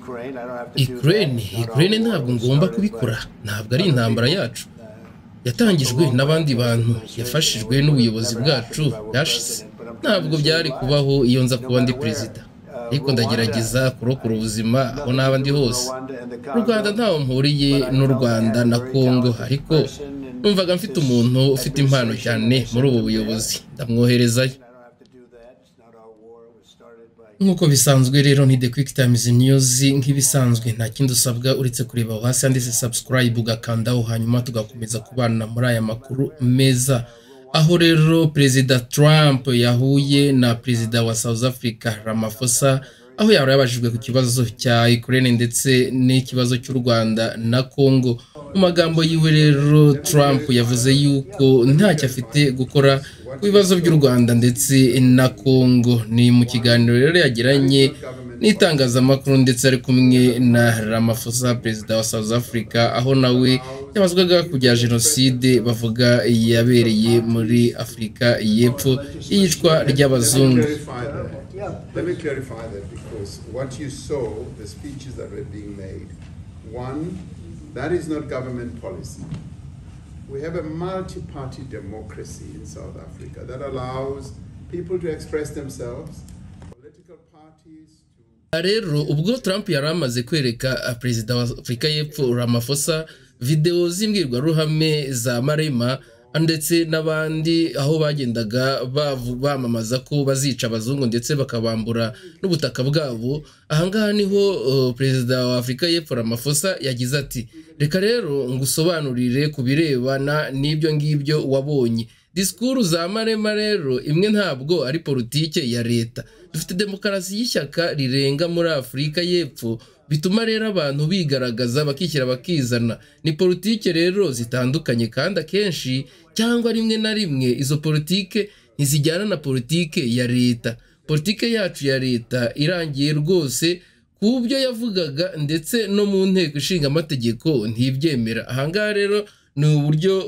Ukraine ntabwo ngomba kubikora, ntabwo ari intambara yacu, yatangijwe n'abandi bantu, yafashijwe n'ubuyobozi bwacu yashize. Ntabwo byari kubaho iyo nza kuba ndi perezida, ariko ndagerageza kurokora ubuzima aho naba ndi hose. U Rwanda ntaho mpuriye n'u Rwanda na Congo, ariko numvaga mfite umuntu ufite impano cyane muri ubu buyobozi, ndamwoherezayo. Nk'uko bisanzwe rero ni The Quick Times News, nk'ibisanzwe nta kindi usabwa uretse kureba aho hasi handitse subscribe ugakandaho, hanyuma tugakomeza kubana muri aya makuru meza. Aho rero Perezida Trump yahuye na Perezida wa South Africa Ramaphosa, aho yabajijwe ku kibazo cya Ukraine ndetse n'ikibazo cy'u Rwanda na Congo. Mu magambo yiwe rero Trump yavuze yuko ntacyo afite gukora ku bibazo by'u Rwanda ndetse na Congo. Ni mu kiganiro rero yagiranye n'itangazamakuru ndetse ari kumwe na Ramaphosa, Perezida wa South Africa, aho nawe yabazwaga ku bya jenoside bavuga yabereye muri Afurika y'Epfo, iyicwa ry'abazungu. Let me clarify that, because what you saw, the speeches that were being made, one, that is not government policy. We have a multi-party democracy in South Africa that allows people to express themselves, political parties to... Rero ubwo Trump yari amaze kwereka Perezida wa Afurika y'Epfo Ramaphosa video z'imbwirwaruhame za Marema ndetse n'abandi, aho bagendaga bamamaza ko bazica abazungu ndetse bakabambura n'ubutaka bwabo. Ahangaha niho Perezida wa Afurika y'Epfo Ramaphosa yagize ati, reka rero ngusobanurire ku birebana n'ibyo ngibyo wabonye. Disikuru za Marema rero imwe ntabwo ari politike ya leta. Dufite demokarasi y'ishyaka rirenga muri Afurika y'Epfo, bituma rero abantu bigaragaza bakishyira bakizana. Ni politike rero zitandukanye, kandi akenshi cyangwa rimwe na rimwe izo politike ntizijyana na politike ya leta. Politike yacu ya leta irangiye rwose ku byo yavugaga, ndetse no mu nteko ishinga amategeko ntibyemera. Ahangaha rero ni uburyo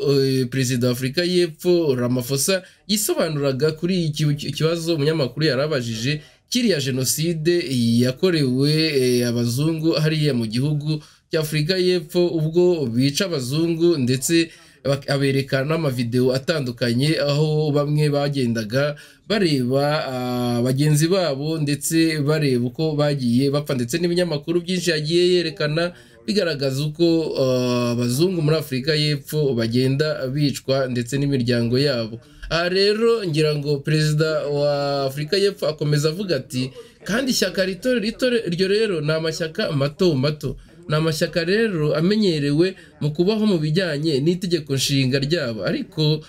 Perezida wa Afurika y'Epfo Ramaphosa yisobanuraga kuri iki kibazo umunyamakuru yarabajije, kiriya jenoside yakorewe abazungu hariya mu gihugu cya Afurika y'Epfo, ubwo bica abazungu ndetse abereka n'amavideo atandukanye, aho bamwe bagendaga bareba bagenzi babo ndetse bareba uko bagiye bapfa, ndetse n'ibinyamakuru byinshi yagiye yerekana bigaragaza uko abazungu muri Afurika y'Epfo bagenda bicwa ndetse n'imiryango yabo. Aha rero ngira ngo Perezida wa Afurika y'Epfo akomeza avuga ati, kandi ishyaka rito ryo rero ni amashyaka mato mato, ni amashyaka rero amenyerewe mu kubaho mu bijyanye n'itegeko nshinga ryabo, ariko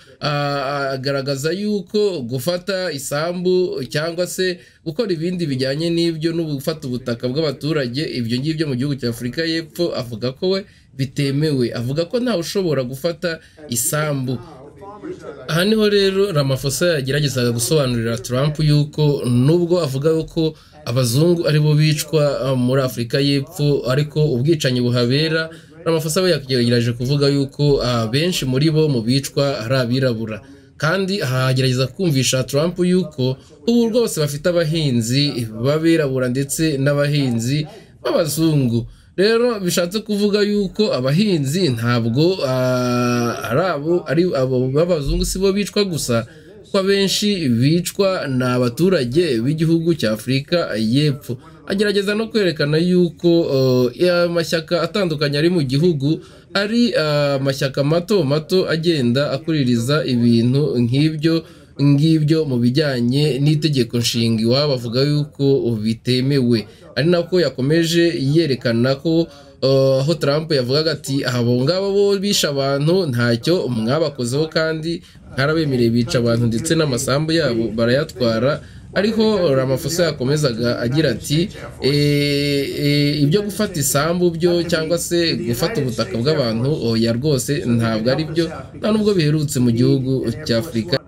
agaragaza yuko gufata isambu cyangwa se gukora ibindi bijyanye n'ibyo no gufata ubutaka bw'abaturage, ibyo ngibyo mu gihugu cya Afurika y'Epfo avuga ko we bitemewe, avuga ko ntawe ushobora gufata isambu. Aha niho rero Ramaphosa yageragezaga gusobanurira Trump yuko nubwo avuga ko abazungu aribo bicwa muri Afurika y'Epfo, ariko ubwicanyi buhabera, Ramaphosa we yagerageje kuvuga yuko benshi muri bo mu bicwa ari abirabura. Kandi agerageza kumvisha Trump yuko ubu rwose bafite abahinzi b'abirabura ndetse n'abahinzi b'abazungu. Rero bishatse kuvuga yuko abahinzi ntabwo ari abo b'abazungu sibo bicwa gusa, ko abenshi bicwa na abaturage b'igihugu cya Afurika y'Epfo. Agerageza no kwerekana yuko amashyaka atandukanye ari mu gihugu ari amashyaka mato mato agenda akuririza ibintu ngibyo mu bijyanye n'itegeko nshinga iwabo, bavuga yuko bitemewe. Ari nako yakomeje yerekana ko aho Trump yavugaga ati, abo ngabo bo bisha abantu ntacyo mwabakozeho, kandi nkarabemereye bica abantu ndetse n'amasambu yabo barayatwara. Ariho Ramaphosa yakomezaga agira ati, ibyo gufata isambu byo cyangwa se gufata ubutaka bw'abantu oya rwose ntabwo ari byo, nta nubwo biherutse mu gihugu cya Afurika.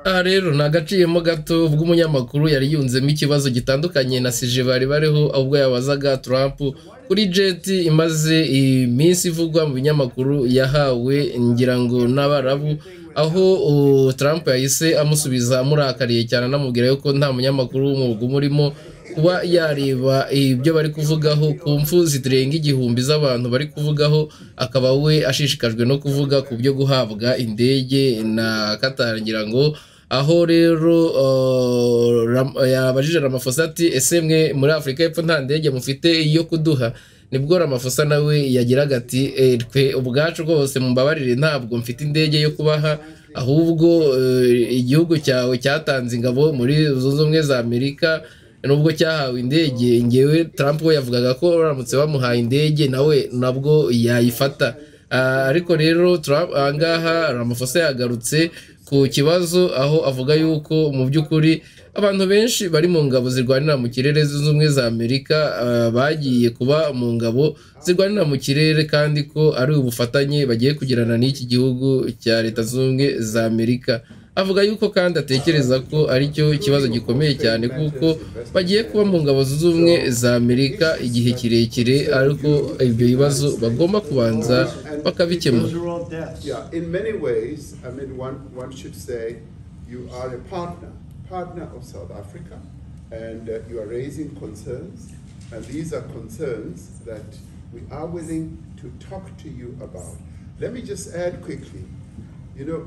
Aha rero nagaciyemo gato bw'umunyamakuru yari yunzemo ikibazo gitandukanye na Sije bari bariho, ubwo yabazaga Trump kuri jet imaze iminsi ivugwa mu binyamakuru yahawe ngira ngo n'Abarabu, aho Trump yahise amusubiza amurakariye cyane, anamubwira yuko nta munyamakuru w'umwuga umurimo kuba yareba ibyo bari kuvugaho ku mfu ziturenga igihumbi z'abantu bari kuvugaho, akaba we ashishikajwe no kuvuga ku byo guhabwa indege na Qatar. Ngira ngo aho rero yabajije Ramaphosa ati ese mwe muri Afurika y'Epfo nta ndege mufite yo kuduha, nibwo Ramaphosa nawe yagiraga ati twe ubwacu rwose mumbabarire ntabwo mfite indege yo kubaha, ahubwo igihugu cyawe cyatanze ingabo muri Zunze Ubumwe za Amerika nubwo cyahawe indege. Ngewe Trump we yavugaga ko baramutse bamuhaye indege nawe nabwo yayifata. Ariko rero Trump ahangaha Ramaphosa yagarutse ku kibazo aho avuga yuko mu by'ukuri abantu benshi bari mu ngabo zirwanira mu kirere Zunze Ubumwe za Amerika bagiye kuba mu ngabo zirwanira mu kirere, kandi ko ari ubufatanye bagiye kugirana n'iki gihugu cya Leta Zunze Ubumwe za Amerika. Avuga yuko kandi atekereza ko ari cyo kibazo gikomeye cyane kuko bagiye kuba mu ngabo Zunze Ubumwe za Amerika igihe kirekire, ariko ibyo bibazo bagomba kubanza bakabikemura. Yeah, in many ways, I mean, one should say you are a partner of South Africa, and you are raising concerns, and these are concerns that we are willing to talk to you about. Let me just add quickly, you know,